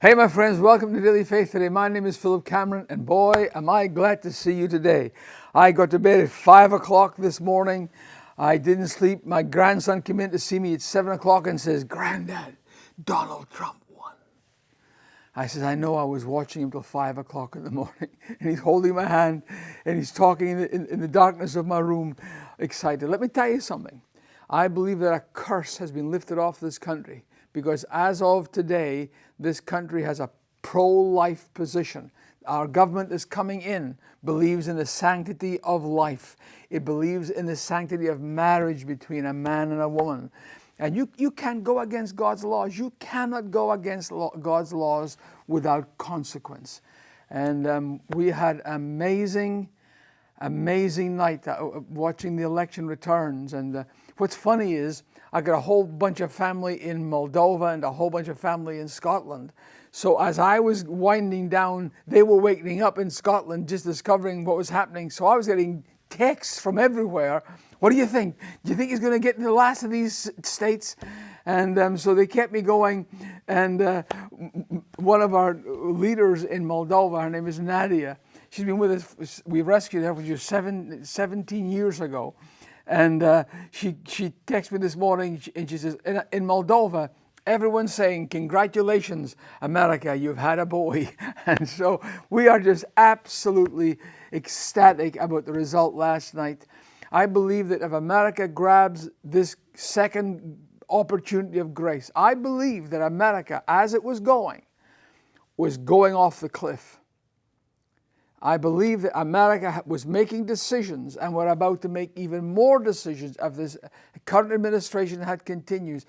Hey my friends, welcome to Daily Faith today. My name is Philip Cameron, and boy, am I glad to see you today. I got to bed at 5 o'clock this morning. I didn't sleep. My grandson came in to see me at 7 o'clock and says, "Granddad, Donald Trump won." I said, "I know, I was watching him till 5 o'clock in the morning." And he's holding my hand and he's talking in the darkness of my room, excited. Let me tell you something. I believe that a curse has been lifted off this country, because as of today, this country has a pro-life position. Our government is coming in, believes in the sanctity of life. It believes in the sanctity of marriage between a man and a woman. And you can't go against God's laws. You cannot go against God's laws without consequence. And we had amazing night watching the election returns. And what's funny is I got a whole bunch of family in Moldova and a whole bunch of family in Scotland. So as I was winding down, they were waking up in Scotland, just discovering what was happening. So I was getting texts from everywhere. What do you think? Do you think he's going to get in the last of these states? And so they kept me going. And one of our leaders in Moldova, her name is Nadia. She's been with us. We rescued her, which was 17 years ago. And she texted me this morning, and she says, in Moldova, everyone's saying, "Congratulations, America, you've had a boy." And so we are just absolutely ecstatic about the result last night. I believe that if America grabs this second opportunity of grace, I believe that America, as it was going off the cliff. I believe that America was making decisions, and we're about to make even more decisions if this current administration had continues.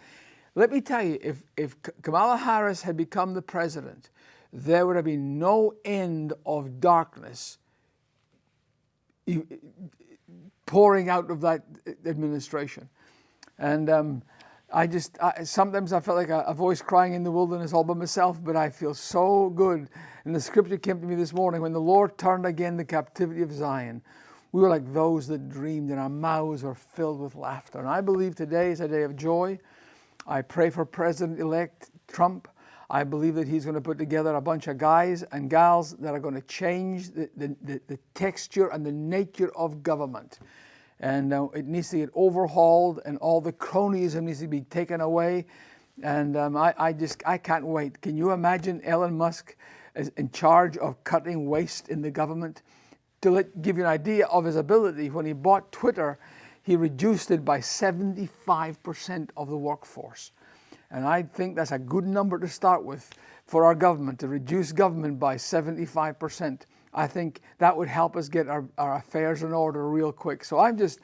Let me tell you, if Kamala Harris had become the president, there would have been no end of darkness pouring out of that administration. And sometimes I felt like a voice crying in the wilderness all by myself, but I feel so good. And the scripture came to me this morning, when the Lord turned again the captivity of Zion, we were like those that dreamed, and our mouths were filled with laughter. And I believe today is a day of joy. I pray for President-elect Trump. I believe that he's going to put together a bunch of guys and gals that are going to change the texture and the nature of government. And it needs to get overhauled, and all the cronyism needs to be taken away. And I can't wait. Can you imagine Elon Musk is in charge of cutting waste in the government? To give you an idea of his ability, when he bought Twitter, he reduced it by 75% of the workforce. And I think that's a good number to start with for our government, to reduce government by 75%. I think that would help us get our affairs in order real quick. So I'm just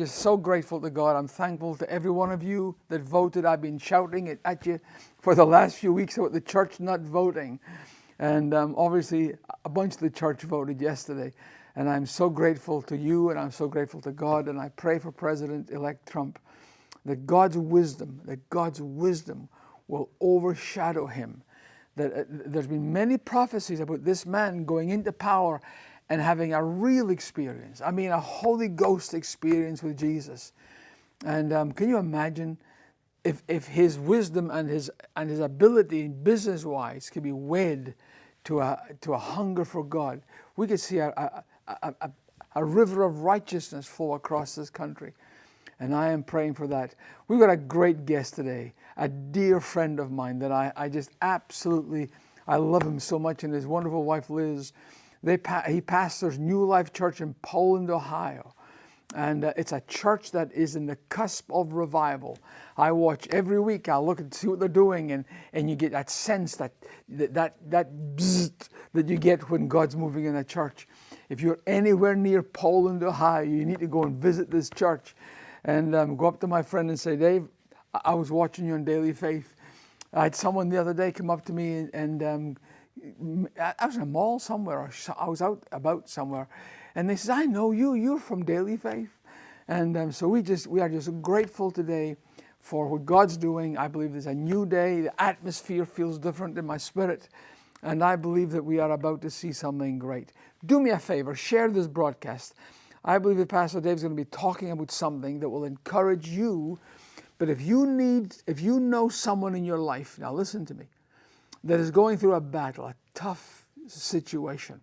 so grateful to God. I'm thankful to every one of you that voted. I've been shouting at you for the last few weeks about the church not voting. And obviously a bunch of the church voted yesterday. And I'm so grateful to you, and I'm so grateful to God. And I pray for President-elect Trump that God's wisdom will overshadow him. That there's been many prophecies about this man going into power and having a real experience. I mean, a Holy Ghost experience with Jesus. And can you imagine if his wisdom and his ability business-wise could be wed to a hunger for God? We could see a river of righteousness flow across this country. And I am praying for that. We've got a great guest today, a dear friend of mine that I just absolutely, I love him so much, and his wonderful wife Liz. He pastors New Life Church in Poland, Ohio. And it's a church that is in the cusp of revival. I watch every week. I look and see what they're doing, and you get that sense, that bzzzt that you get when God's moving in a church. If you're anywhere near Poland, Ohio, you need to go and visit this church. And go up to my friend and say, "Dave, I was watching you on Daily Faith." I had someone the other day come up to me, and I was in a mall somewhere, or I was out about somewhere, and they said, "I know you. You're from Daily Faith." And so we are just grateful today for what God's doing. I believe there's a new day. The atmosphere feels different in my spirit, and I believe that we are about to see something great. Do me a favor, share this broadcast. I believe that Pastor Dave's going to be talking about something that will encourage you. But if you know someone in your life, now listen to me, that is going through a battle, a tough situation.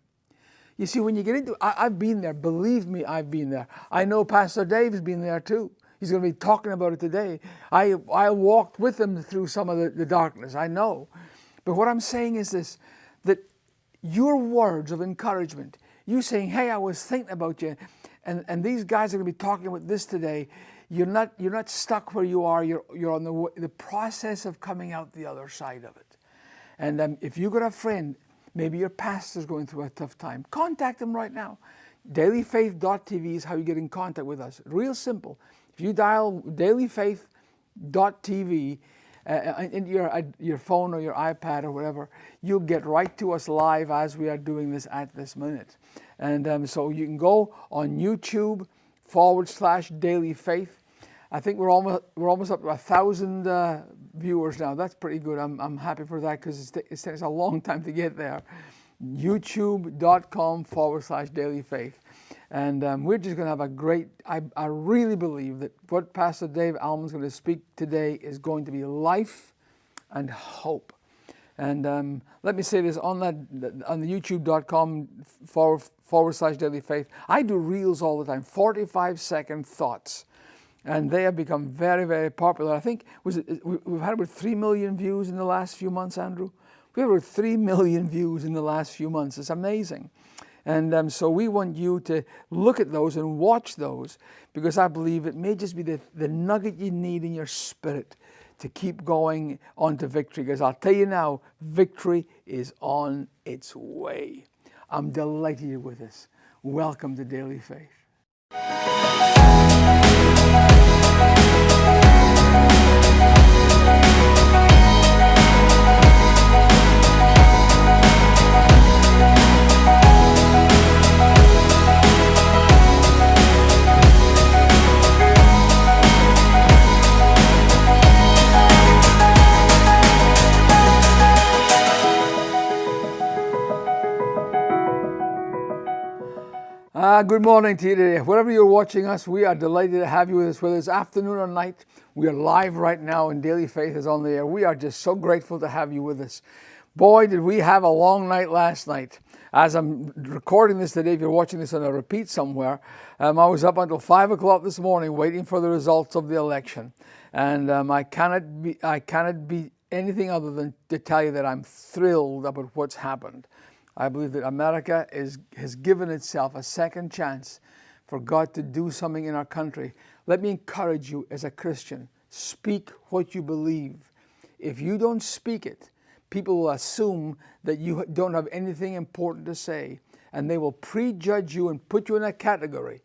You see, when you get into, I've been there. Believe me, I've been there. I know Pastor Dave's been there too. He's going to be talking about it today. I walked with him through some of the darkness. I know. But what I'm saying is this, that your words of encouragement, you saying, hey, I was thinking about you, and these guys are going to be talking about this today. You're not stuck where you are. You're on the process of coming out the other side of it. And if you've got a friend, maybe your pastor's going through a tough time, contact them right now. dailyfaith.tv is how you get in contact with us. Real simple. If you dial dailyfaith.tv into your phone or your iPad or whatever, you'll get right to us live as we are doing this at this minute. And so you can go on YouTube /dailyfaith. I think we're almost up to 1,000 viewers now. That's pretty good. I'm happy for that because it takes a long time to get there. YouTube.com /dailyfaith. And we're just going to have a great, I really believe that what Pastor Dave Allman is going to speak today is going to be life and hope. And let me say this, on the youtube.com /dailyfaith, I do reels all the time, 45-second thoughts. And they have become very, very popular. I think, we've had about 3 million views in the last few months, Andrew? We have about 3 million views in the last few months. It's amazing. And so we want you to look at those and watch those, because I believe it may just be the nugget you need in your spirit to keep going on to victory. Because I'll tell you now, victory is on its way. I'm delighted you're with us. Welcome to Daily Faith. Good morning to you today. Wherever you're watching us, we are delighted to have you with us, whether it's afternoon or night. We are live right now and Daily Faith is on the air. We are just so grateful to have you with us. Boy, did we have a long night last night. As I'm recording this today, if you're watching this on a repeat somewhere, I was up until 5 o'clock this morning waiting for the results of the election. And I cannot be anything other than to tell you that I'm thrilled about what's happened. I believe that America has given itself a second chance for God to do something in our country. Let me encourage you as a Christian, speak what you believe. If you don't speak it, people will assume that you don't have anything important to say, and they will prejudge you and put you in a category.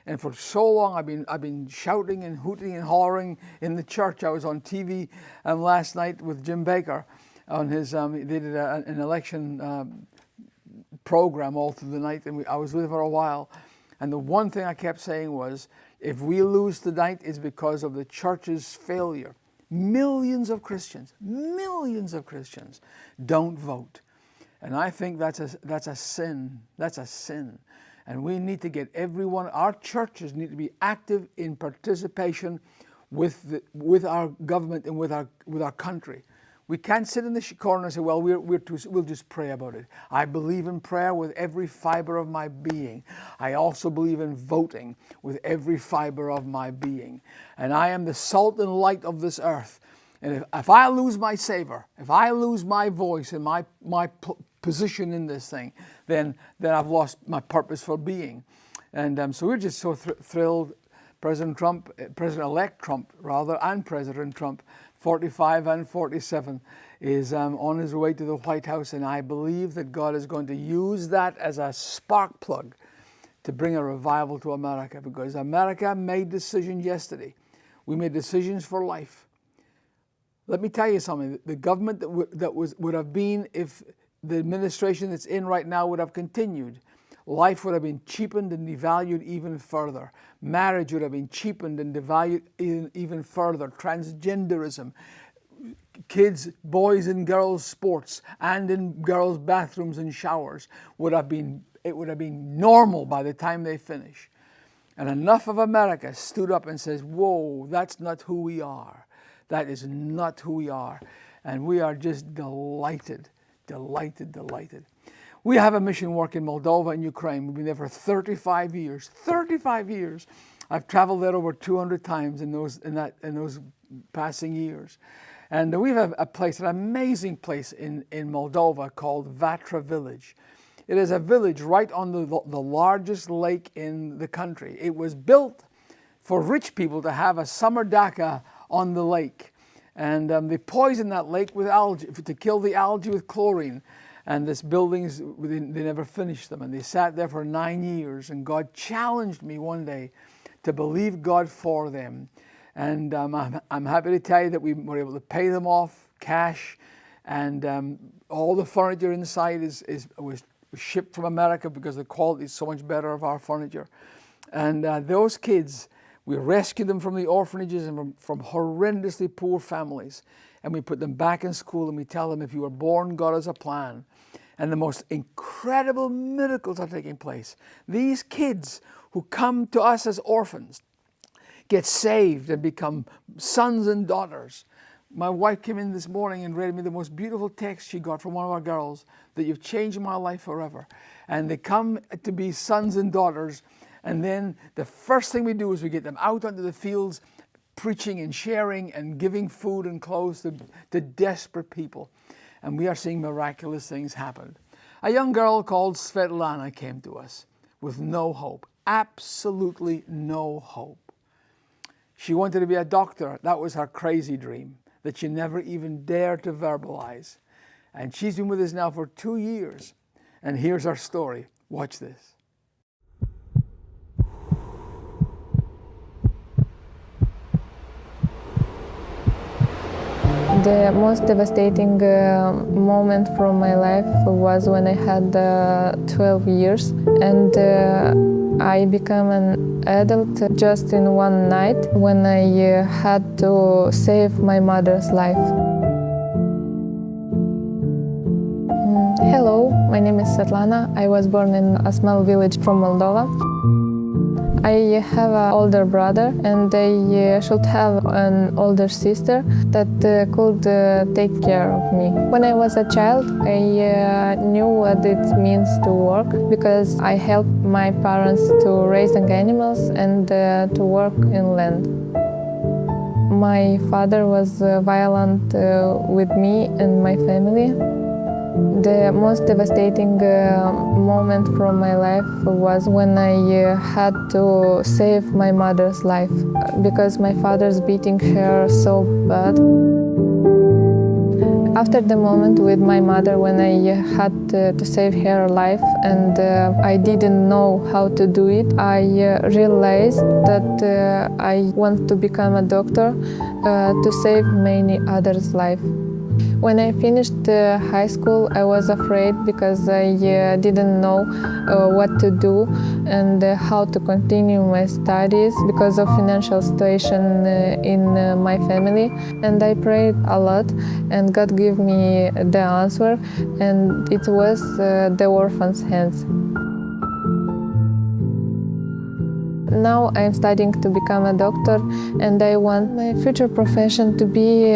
And for so long, I've been shouting and hooting and hollering in the church. I was on TV last night with Jim Baker on his. They did an election program all through the night, and I was with him for a while. And the one thing I kept saying was, if we lose tonight, it's because of the church's failure. Millions of Christians don't vote. And I think that's a sin. That's a sin. And we need to get everyone, our churches need to be active in participation with our government and with our country. We can't sit in the corner and say, well, we'll just pray about it. I believe in prayer with every fiber of my being. I also believe in voting with every fiber of my being. And I am the salt and light of this earth. And if I lose my savor, if I lose my voice and my position in this thing, then I've lost my purpose for being. And so we're just so thrilled. President-elect Trump, and President Trump, 45 and 47, is on his way to the White House, and I believe that God is going to use that as a spark plug to bring a revival to America, because America made decisions yesterday. We made decisions for life. Let me tell you something. The government that would have been, if the administration that's in right now would have continued, life would have been cheapened and devalued even further. Marriage would have been cheapened and devalued even further. Transgenderism, kids, boys and girls sports and in girls' bathrooms and showers would have been normal by the time they finish. And enough of America stood up and says, whoa, that's not who we are. That is not who we are. And we are just delighted, delighted, delighted. We have a mission work in Moldova and Ukraine. We've been there for 35 years. 35 years. I've traveled there over 200 times in those passing years. And we have a place, an amazing place in Moldova called Vatra Village. It is a village right on the largest lake in the country. It was built for rich people to have a summer dacha on the lake. And they poisoned that lake with algae, to kill the algae with chlorine. And this buildings, they never finished them. And they sat there for 9 years. And God challenged me one day to believe God for them. And I'm happy to tell you that we were able to pay them off cash. And all the furniture inside was shipped from America because the quality is so much better of our furniture. And those kids, we rescued them from the orphanages and from horrendously poor families. And we put them back in school and we tell them, if you were born, God has a plan. And the most incredible miracles are taking place. These kids who come to us as orphans get saved and become sons and daughters. My wife came in this morning and read me the most beautiful text she got from one of our girls, that you've changed my life forever. And they come to be sons and daughters. And then the first thing we do is we get them out onto the fields, preaching and sharing and giving food and clothes to desperate people. And we are seeing miraculous things happen. A young girl called Svetlana came to us with no hope, absolutely no hope. She wanted to be a doctor. That was her crazy dream that she never even dared to verbalize. And she's been with us now for 2 years. And here's our story. Watch this. The most devastating moment from my life was when I had 12 years and I became an adult just in one night when I had to save my mother's life. Hello, my name is Svetlana. I was born in a small village from Moldova. I have an older brother and I should have an older sister that could take care of me. When I was a child, I knew what it means to work because I helped my parents to raising animals and to work in land. My father was violent with me and my family. The most devastating moment from my life was when I had to save my mother's life because my father's beating her so bad. After the moment with my mother when I had to save her life and I didn't know how to do it, I realized that I want to become a doctor to save many others' lives. When I finished high school, I was afraid because I didn't know what to do and how to continue my studies because of financial situation in my family. And I prayed a lot and God gave me the answer, and it was the orphan's hands. Now I'm studying to become a doctor and I want my future profession to be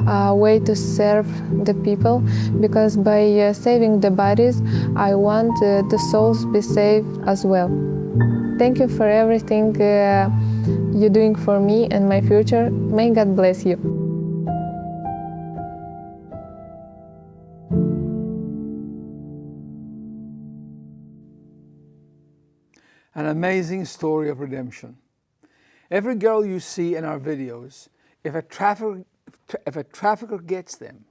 a way to serve the people, because by saving the bodies, I want the souls be saved as well. Thank you for everything you're doing for me and my future. May God bless you. An amazing story of redemption. Every girl you see in our videos, if a trafficker gets them,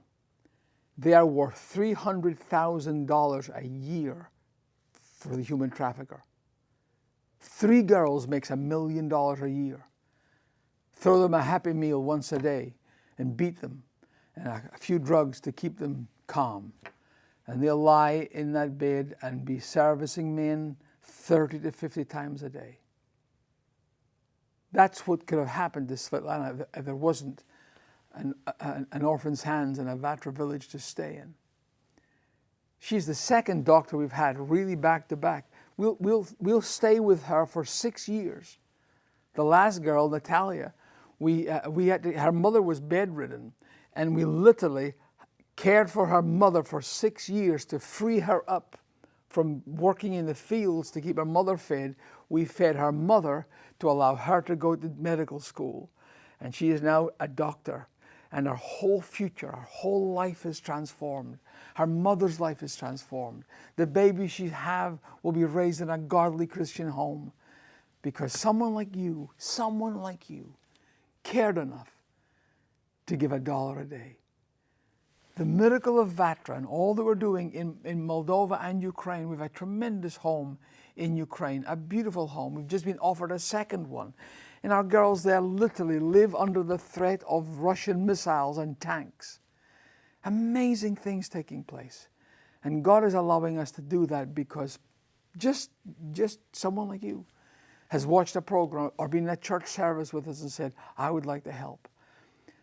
they are worth $300,000 a year for the human trafficker. 3 girls makes $1 million a year. Throw them a Happy Meal once a day and beat them, and a few drugs to keep them calm. And they'll lie in that bed and be servicing men 30 to 50 times a day. That's what could have happened to Svetlana if there wasn't an orphan's hands and a Vatra village to stay in. She's the second doctor we've had really back to back. We'll stay with her for 6 years. The last girl, Natalia, her mother was bedridden, And we literally cared for her mother for 6 years to free her up from working in the fields to keep her mother fed. We fed her mother to allow her to go to medical school. And she is now a doctor. And her whole future, her whole life is transformed. Her mother's life is transformed. The baby she have will be raised in a godly Christian home because someone like you cared enough to give $1 a day. The miracle of Vatra and all that we're doing in Moldova and Ukraine, we have a tremendous home in Ukraine, a beautiful home. We've just been offered a second one. And our girls there literally live under the threat of Russian missiles and tanks. Amazing things taking place. And God is allowing us to do that because just someone like you has watched a program or been in a church service with us and said, I would like to help.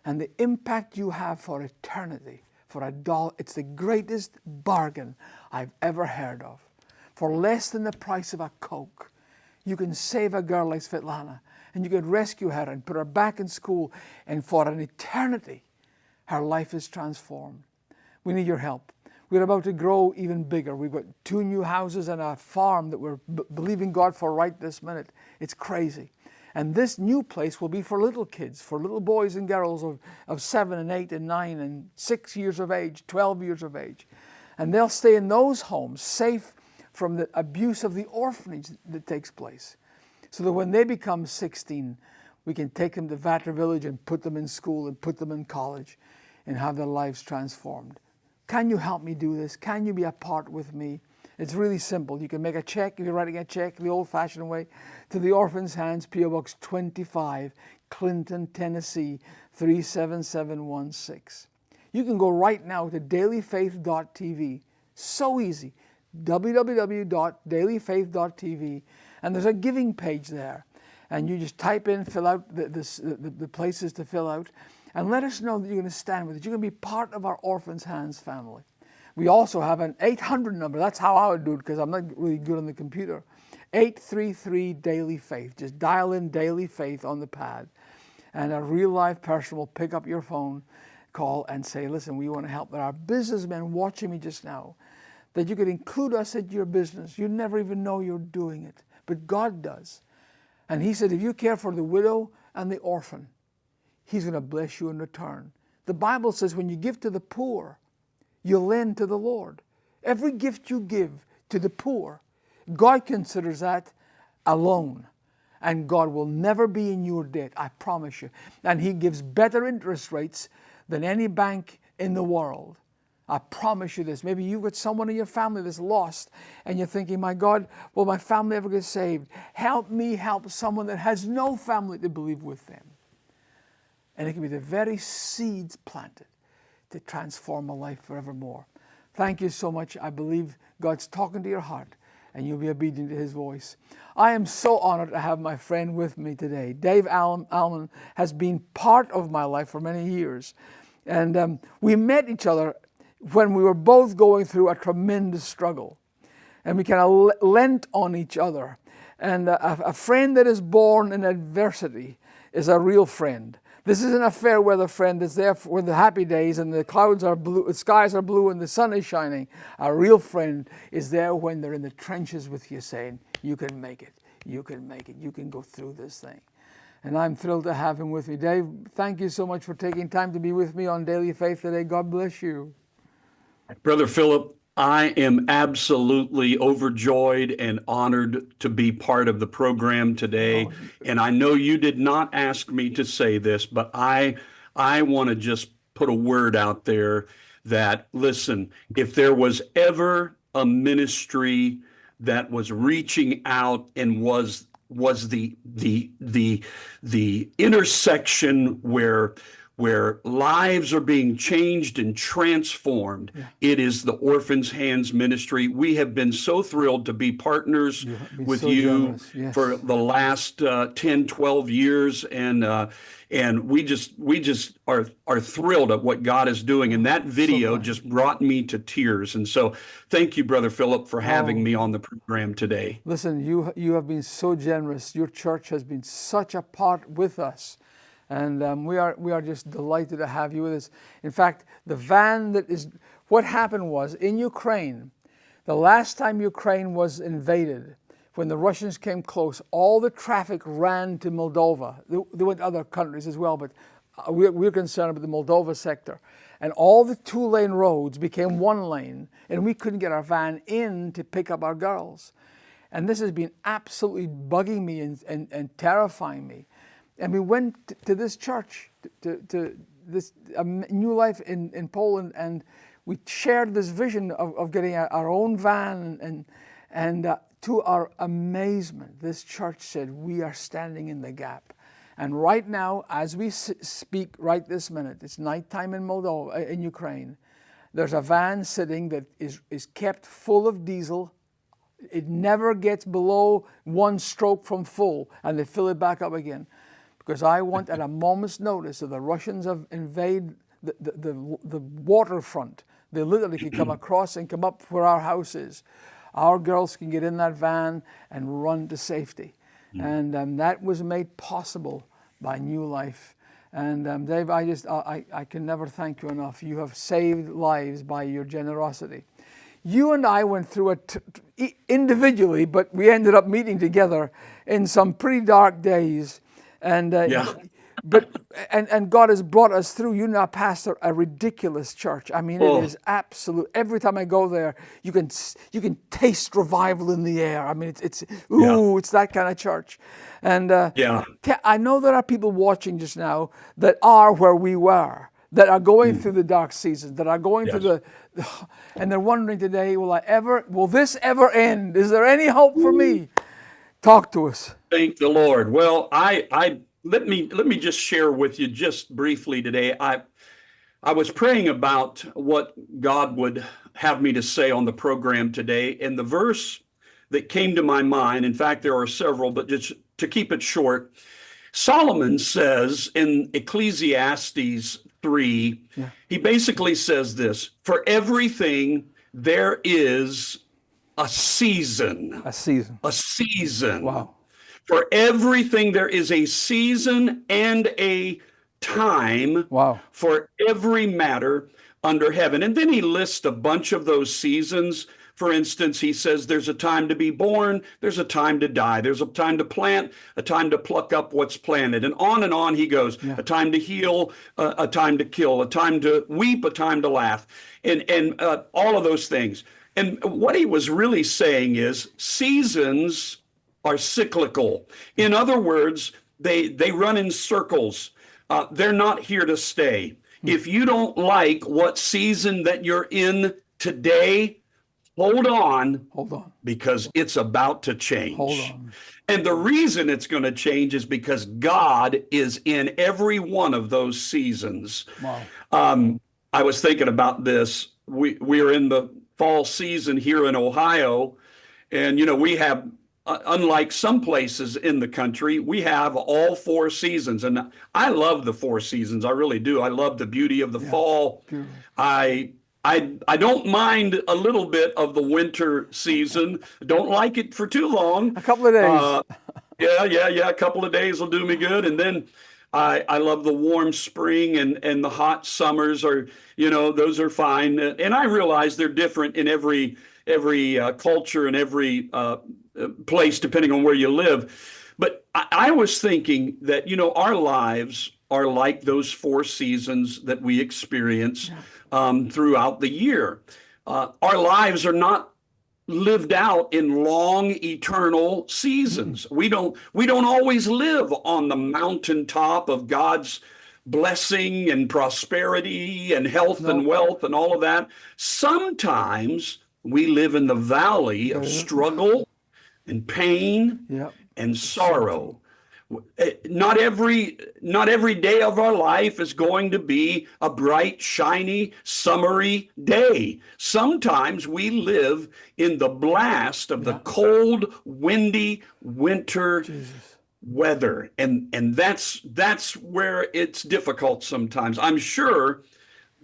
And the impact you have for eternity, for $1, it's the greatest bargain I've ever heard of. For less than the price of a Coke, you can save a girl like Svetlana, and you can rescue her and put her back in school, and for an eternity, her life is transformed. We need your help. We're about to grow even bigger. We've got 2 new houses and a farm that we're believing God for right this minute. It's crazy. And this new place will be for little kids, for little boys and girls of 7 and 8 and 9 and 6 years of age, 12 years of age. And they'll stay in those homes, safe from the abuse of the orphanage that takes place. So that when they become 16, we can take them to Vatra Village and put them in school and put them in college and have their lives transformed. Can you help me do this? Can you be a part with me? It's really simple. You can make a check, if you're writing a check the old-fashioned way, to the Orphans' Hands, P.O. Box 25, Clinton, Tennessee, 37716. You can go right now to dailyfaith.tv. So easy. www.dailyfaith.tv. And there's a giving page there. And you just type in, fill out the places to fill out, and let us know that you're going to stand with it. You're going to be part of our Orphans' Hands family. We also have an 800 number. That's how I would do it because I'm not really good on the computer. 833 Daily Faith. Just dial in Daily Faith on the pad. And a real live person will pick up your phone, call and say, listen, we want to help. There are businessmen watching me just now that you could include us in your business. You never even know you're doing it. But God does. And he said, if you care for the widow and the orphan, he's going to bless you in return. The Bible says when you give to the poor, you lend to the Lord. Every gift you give to the poor, God considers that a loan. And God will never be in your debt, I promise you. And he gives better interest rates than any bank in the world. I promise you this. Maybe you've got someone in your family that's lost and you're thinking, my God, will my family ever get saved? Help me help someone that has no family to believe with them. And it can be the very seeds planted to transform a life forevermore. Thank you so much. I believe God's talking to your heart and you'll be obedient to his voice. I am so honored to have my friend with me today. Dave Allman has been part of my life for many years. And we met each other when we were both going through a tremendous struggle. And we kind of lent on each other. And a friend that is born in adversity is a real friend. This isn't a fair weather friend that's there for the happy days and the clouds are blue, the skies are blue and the sun is shining. A real friend is there when they're in the trenches with you saying, you can make it, you can make it, you can go through this thing. And I'm thrilled to have him with me. Dave, thank you so much for taking time to be with me on Daily Faith today. God bless you. Brother Philip, I am absolutely overjoyed and honored to be part of the program today. And I know you did not ask me to say this, but I want to just put a word out there that, listen, if there was ever a ministry that was reaching out and was the intersection where lives are being changed and transformed, it is the Orphans' Hands Ministry. We have been so thrilled to be partners with you for the last 10, 12 years. And we just are thrilled at what God is doing. And that video just brought me to tears. And so thank you, Brother Philip, for having me on the program today. Listen, you have been so generous. Your church has been such a part with us. And we are just delighted to have you with us. In fact, the van that is, what happened was in Ukraine, the last time Ukraine was invaded, when the Russians came close, all the traffic ran to Moldova. They went to other countries as well, but we're concerned about the Moldova sector. And all the 2-lane roads became 1 lane, and we couldn't get our van in to pick up our girls. And this has been absolutely bugging me and terrifying me. And we went to this church, to this New Life in Poland, and we shared this vision of getting our own van. And to our amazement, this church said, we are standing in the gap. And right now, as we speak right this minute, it's nighttime in Moldova, in Ukraine, there's a van sitting that is kept full of diesel. It never gets below 1 stroke from full, and they fill it back up again. Because I want, at a moment's notice, if the Russians have invaded the waterfront, they literally can come across and come up where our house is. Our girls can get in that van and run to safety. And that was made possible by New Life. And Dave, I can never thank you enough. You have saved lives by your generosity. You and I went through it individually, but we ended up meeting together in some pretty dark days. And and God has brought us through. You now pastor a ridiculous church. I mean, it is absolute. Every time I go there, you can taste revival in the air. I mean, it's that kind of church. And I know there are people watching just now that are where we were, that are going through the dark seasons, that are going through and they're wondering today, will this ever end? Is there any hope for me? Talk to us. Thank the Lord. Well, let me just share with you just briefly today. I was praying about what God would have me to say on the program today, and the verse that came to my mind, in fact, there are several, but just to keep it short, Solomon says in Ecclesiastes 3, he basically says this: for everything there is a season. A season. A season. Wow. For everything there is a season and a time. Wow. For every matter under heaven. And then he lists a bunch of those seasons. For instance, he says there's a time to be born, there's a time to die, there's a time to plant, a time to pluck up what's planted, and on he goes. A time to heal, a time to kill, a time to weep, a time to laugh, and all of those things. And what he was really saying is seasons are cyclical. In other words, they run in circles. They're not here to stay. If you don't like what season that you're in today, hold on, because it's about to change. Hold on. And the reason it's going to change is because God is in every one of those seasons. Wow. I was thinking about this. We are in the fall season here in Ohio, and we have, unlike some places in the country, we have all 4 seasons, and I love the 4 seasons. I really do. I love the beauty of the fall. Beautiful. I don't mind a little bit of the winter season. Don't like it for too long. A couple of days. A couple of days will do me good, and then I love the warm spring and the hot summers are, those are fine. And I realize they're different in every culture and every place, depending on where you live. But I was thinking that, our lives are like those 4 seasons that we experience throughout the year. Our lives are not lived out in long, eternal seasons. We don't always live on the mountaintop of God's blessing and prosperity and health and wealth and all of that. Sometimes we live in the valley of struggle and pain and sorrow. Not every day of our life is going to be a bright, shiny, summery day. Sometimes we live in the blast of the cold, windy winter weather, and that's where it's difficult sometimes. I'm sure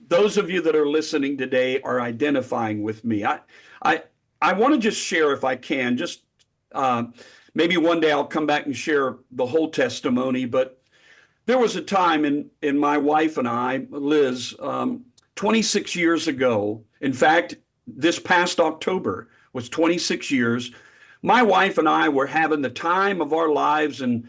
those of you that are listening today are identifying with me. I want to just share, if I can, maybe one day I'll come back and share the whole testimony, but There was a time in my wife and I, Liz, 26 years ago. In fact, this past October was 26 years. My wife and I were having the time of our lives in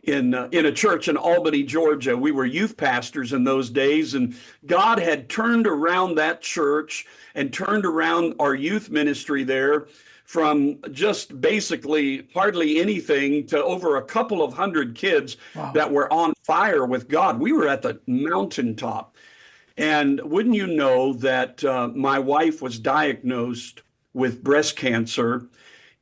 a church in Albany, Georgia. We were youth pastors in those days, and God had turned around that church and turned around our youth ministry there from just basically hardly anything to over a couple of hundred kids. Wow. That were on fire with God. We were at the mountaintop. And wouldn't you know that my wife was diagnosed with breast cancer,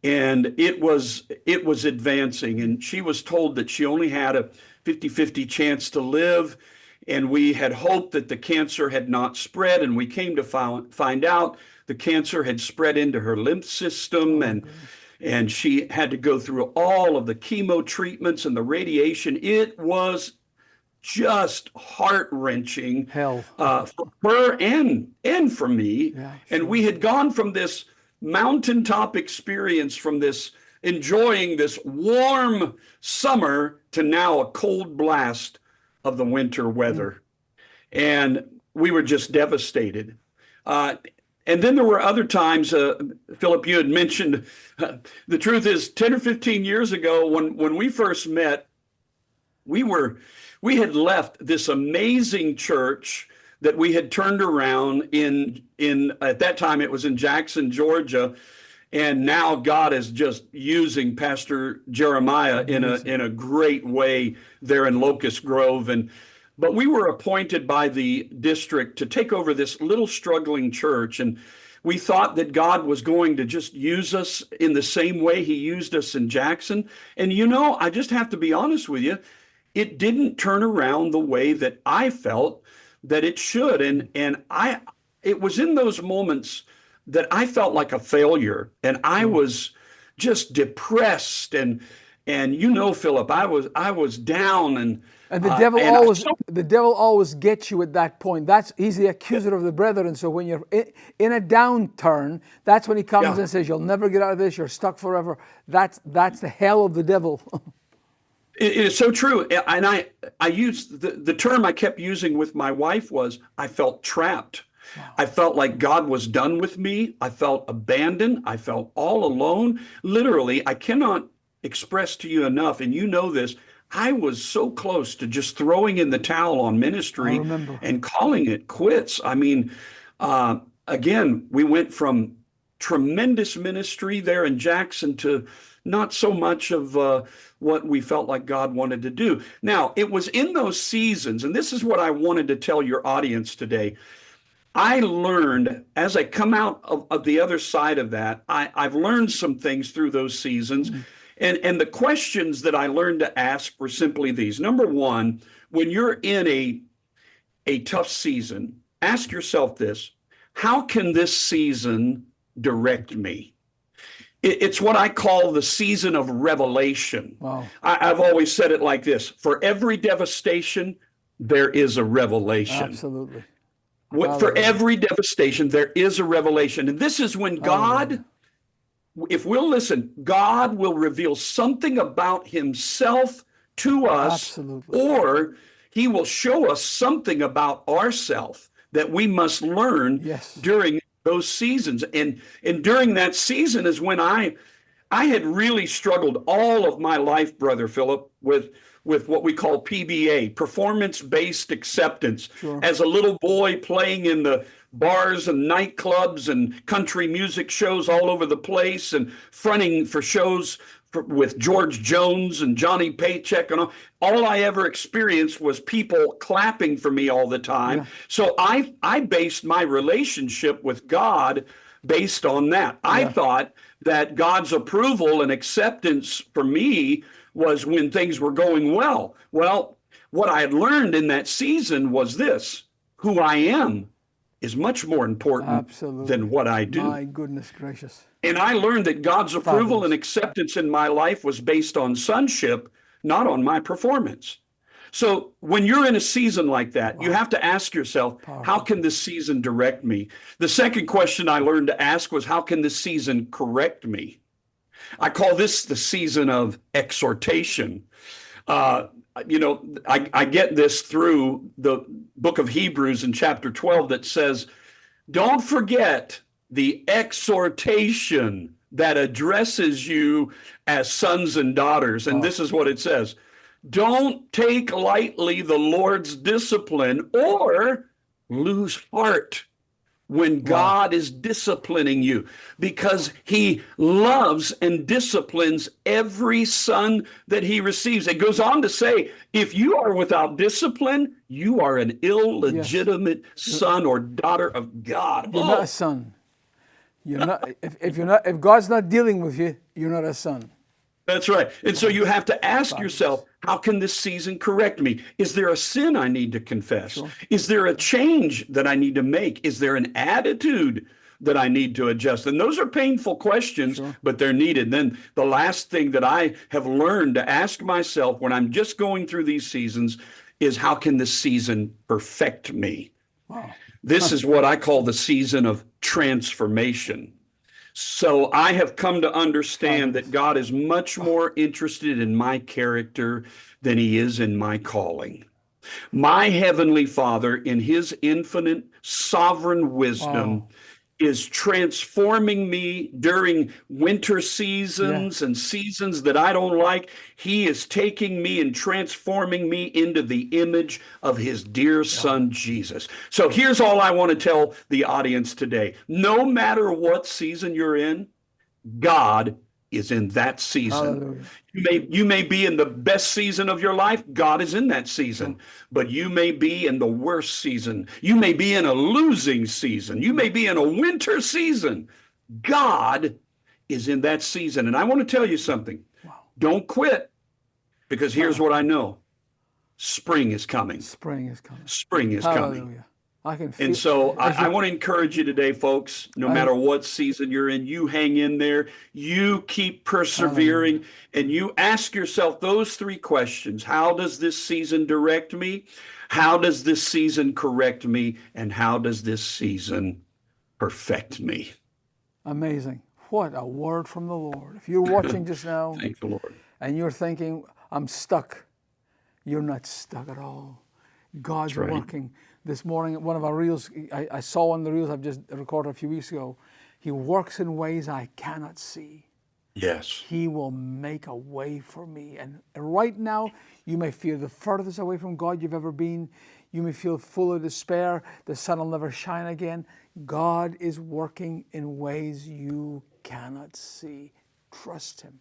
and it was advancing, and she was told that she only had a 50-50 chance to live, and we had hoped that the cancer had not spread, and we came to find out the cancer had spread into her lymph system, and she had to go through all of the chemo treatments and the radiation. It was just heart-wrenching Hell. For her and for me. Yeah, and sure. we had gone from this mountaintop experience, from this enjoying this warm summer, to now a cold blast of the winter weather. And we were just devastated. And then there were other times, Philip, you had mentioned, the truth is 10 or 15 years ago when we first met, we had left this amazing church that we had turned around in at that time it was in Jackson, Georgia, and now God is just using Pastor Jeremiah in a great way there in Locust Grove. But we were appointed by the district to take over this little struggling church, and we thought that God was going to just use us in the same way he used us in Jackson. And I just have to be honest with you, it didn't turn around the way that I felt that it should. And it was in those moments that I felt like a failure, and I was just depressed, and Philip, I was down, and the devil always gets you at that point. He's the accuser of the brethren. So when you're in a downturn, that's when he comes and says, "You'll never get out of this. You're stuck forever." That's the hell of the devil. It is so true. And I used the term I kept using with my wife was, I felt trapped. Wow. I felt like God was done with me. I felt abandoned. I felt all alone. Literally, I cannot express to you enough, and you know this, I was so close to just throwing in the towel on ministry and calling it quits. I mean, again, we went from tremendous ministry there in Jackson to not so much of what we felt like God wanted to do. Now, it was in those seasons, and this is what I wanted to tell your audience today. I learned, as I come out of the other side of that, I've learned some things through those seasons. And the questions that I learned to ask were simply these. Number one, when you're in a tough season, ask yourself this: how can this season direct me? It's what I call the season of revelation. Wow. I've always said it like this: for every devastation, there is a revelation. Absolutely. For every devastation, there is a revelation. And this is when God, if we'll listen, God will reveal something about himself to us. Absolutely. Or he will show us something about ourselves that we must learn during those seasons. And during that season is when I had really struggled all of my life, Brother Philip, with what we call PBA, performance-based acceptance. Sure. As a little boy playing in the bars and nightclubs and country music shows all over the place, and fronting for shows with George Jones and Johnny Paycheck, and all I ever experienced was people clapping for me all the time. Yeah. So I based my relationship with God based on that. Yeah. I thought that God's approval and acceptance for me was when things were going well. Well, what I had learned in that season was this: who I am is much more important than what I do. My goodness gracious. And I learned that God's approval and acceptance in my life was based on sonship, not on my performance. So when you're in a season like that, you have to ask yourself, how can this season direct me? The second question I learned to ask was, how can this season correct me? I call this the season of exhortation. I get this through the book of Hebrews in chapter 12 that says, don't forget the exhortation that addresses you as sons and daughters. And this is what it says. Don't take lightly the Lord's discipline or lose heart when God is disciplining you, because he loves and disciplines every son that he receives. It goes on to say, if you are without discipline, you are an illegitimate son or daughter of God. You're not a son. You're not. If God's not dealing with you, you're not a son. That's right. And so you have to ask yourself, how can this season correct me? Is there a sin I need to confess? Sure. Is there a change that I need to make? Is there an attitude that I need to adjust? And those are painful questions, sure, but they're needed. Then the last thing that I have learned to ask myself when I'm just going through these seasons is, how can this season perfect me? Wow. This is what I call the season of transformation. So I have come to understand that God is much more interested in my character than he is in my calling. My Heavenly Father, in his infinite sovereign wisdom, is transforming me during winter seasons and seasons that I don't like. He is taking me and transforming me into the image of his dear son, Jesus. So here's all I want to tell the audience today. No matter what season you're in, God is in that season. You may be in the best season of your life. God is in that season. But you may be in the worst season. You may be in a losing season. You may be in a winter season. God is in that season. And I want to tell you something. Don't quit, because here's what I know. Spring is coming. Spring is coming. Spring is coming. I can feel, and so I want to encourage you today, folks, no matter what season you're in, you hang in there, you keep persevering, and you ask yourself those three questions. How does this season direct me? How does this season correct me? And how does this season perfect me? Amazing. What a word from the Lord. If you're watching just now, thank the Lord, and you're thinking, I'm stuck, you're not stuck at all. God's working. This morning, one of our reels, I saw one of the reels I've just recorded a few weeks ago. He works in ways I cannot see. Yes. He will make a way for me. And right now, you may feel the furthest away from God you've ever been. You may feel full of despair. The sun will never shine again. God is working in ways you cannot see. Trust him.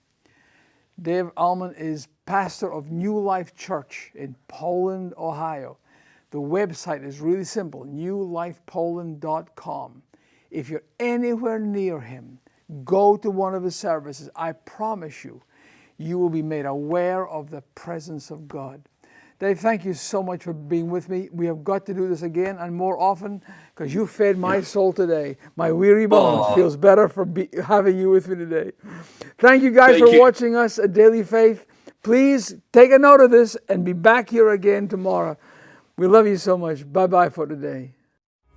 Dave Allman is pastor of New Life Church in Poland, Ohio. The website is really simple, newlifepoland.com. If you're anywhere near him, go to one of his services. I promise you, you will be made aware of the presence of God. Dave, thank you so much for being with me. We have got to do this again and more often, because you fed my soul today. My weary bones feels better for having you with me today. Thank you guys for watching us at Daily Faith. Please take a note of this and be back here again tomorrow. We love you so much. Bye-bye for today.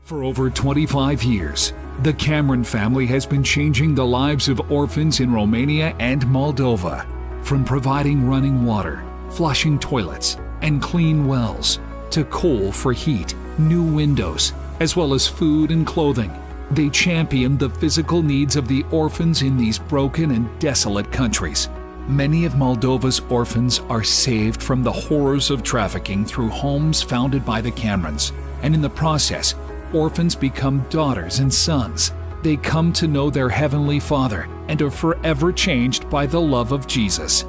For over 25 years, the Cameron family has been changing the lives of orphans in Romania and Moldova. From providing running water, flushing toilets, and clean wells, to coal for heat, new windows, as well as food and clothing, they champion the physical needs of the orphans in these broken and desolate countries. Many of Moldova's orphans are saved from the horrors of trafficking through homes founded by the Camerons, and in the process, orphans become daughters and sons. They come to know their Heavenly Father and are forever changed by the love of Jesus.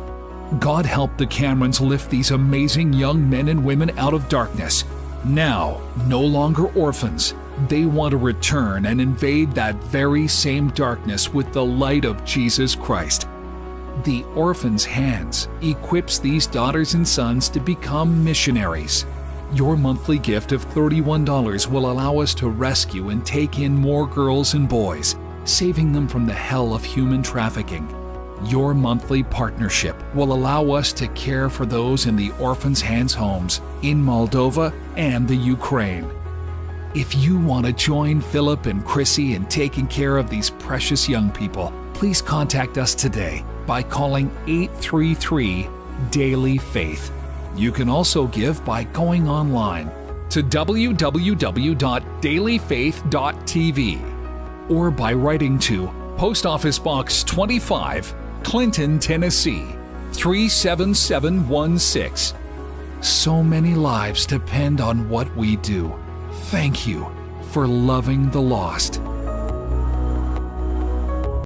God help the Camerons lift these amazing young men and women out of darkness. Now, no longer orphans, they want to return and invade that very same darkness with the light of Jesus Christ. The Orphan's Hands equips these daughters and sons to become missionaries. Your monthly gift of $31 will allow us to rescue and take in more girls and boys, saving them from the hell of human trafficking. Your monthly partnership will allow us to care for those in the Orphan's Hands homes in Moldova and the Ukraine. If you want to join Philip and Chrissy in taking care of these precious young people, please contact us today by calling Daily Faith. You can also give by going online to www.dailyfaith.tv or by writing to Post Office Box 25, Clinton, Tennessee 37716. So many lives depend on what we do. Thank you for loving the lost.